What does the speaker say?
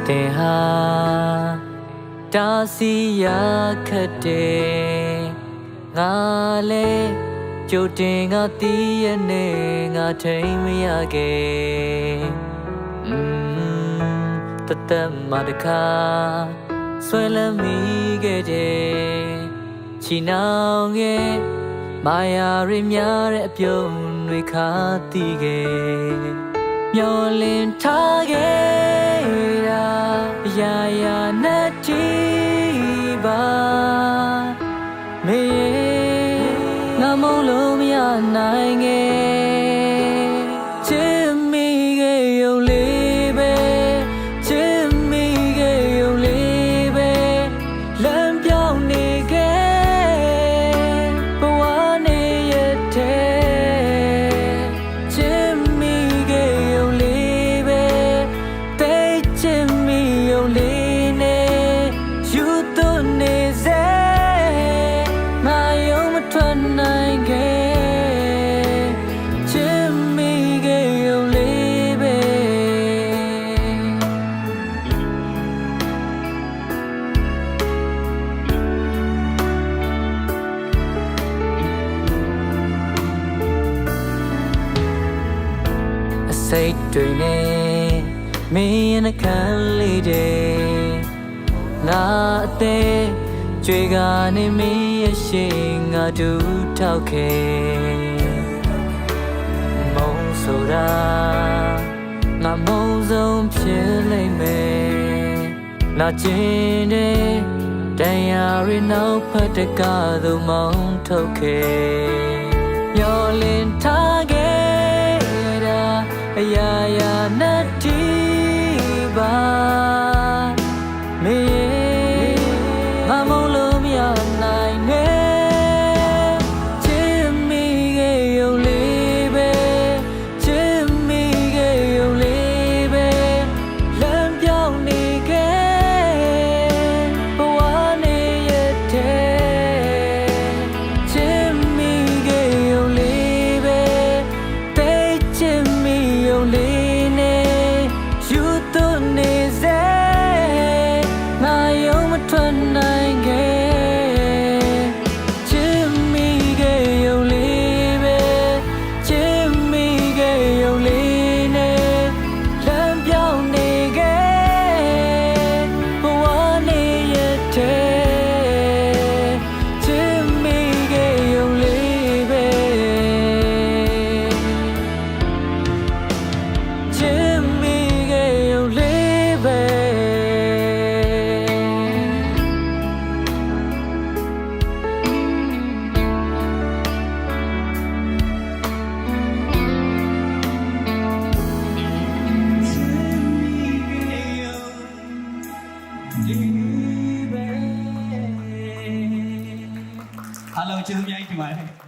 တင်ဟာတာစီရခတ်တယ်ငါလဲကြိုတင်ငါတီးရနဲ့ငါထိန်မရခဲ့တသက်မှတခါဆွဲလမ်းမိခဲ့တယ်ချီနှောင်ရဲ့မာယာတွေများတဲ့အပြုံးတွေခါတီးခဲ့မျောလင်းထားခဲ့တာအရာရာနဲ့တီးပါမေငါမုန်းလို့မရနိုင်ခဲ့ချစ်မိခဲ့ရုံလေးပဲချစ်မိခဲ့ရုံလေးပဲလမ်းပြောင်းနေခဲ့ဘဝနေရတဲ့ချစ်မိခဲ့ရုံလေးပဲတိတ်ချစ်မိရုံလေးနဲ့ယူသွနေစေထွက်နိုင်ခဲ့ချစ်မိခဲ့ရုံလေးပဲအစိတ်တွေနဲ့မင်းနှခမ်းလေးတဲ့ငါအသေးကြွေကနေမင်းရဲ့ရှိငါဒူထောက်ခဲ့မုန်းဆိုတာငါမုန်းဆုံးဖြစ်လိမ့်မယ်နာကျင်တဲ့တရားရနောက်ဖက်တကားသို့မောင်းထုတ်ခဲ့မျောလင်းထားခဲ့တာအရာရာနဲ့တီးပါမေငါမုန်းလို့မရနိုင်နဲ့ချစ်မိခဲ့ရုံလေးပဲချစ်မိခဲ့ရုံလေးပဲလမ်းပြောင်းနေခဲ့ဘဝနေရတဲ့ချစ်မိခဲ့ရုံလေးပဲတိတ်ချစ်မိရုံလေးနဲ့ယူသွနေစေငါယုံမထွက်နိုင်ခဲ့ချစ်မိခဲ့ရုံလေးပဲချစ်မိခဲ့ရုံလေးနဲ့လမ်းပြောင်းနေခဲ့ဘဝနေရတဲ့ချစ်မိခဲ့ရုံလေးပဲချစ်မိခဲ့ရုံလေးပဲအားလုံးကျေးဇူးများကြီးတင်ပါတယ်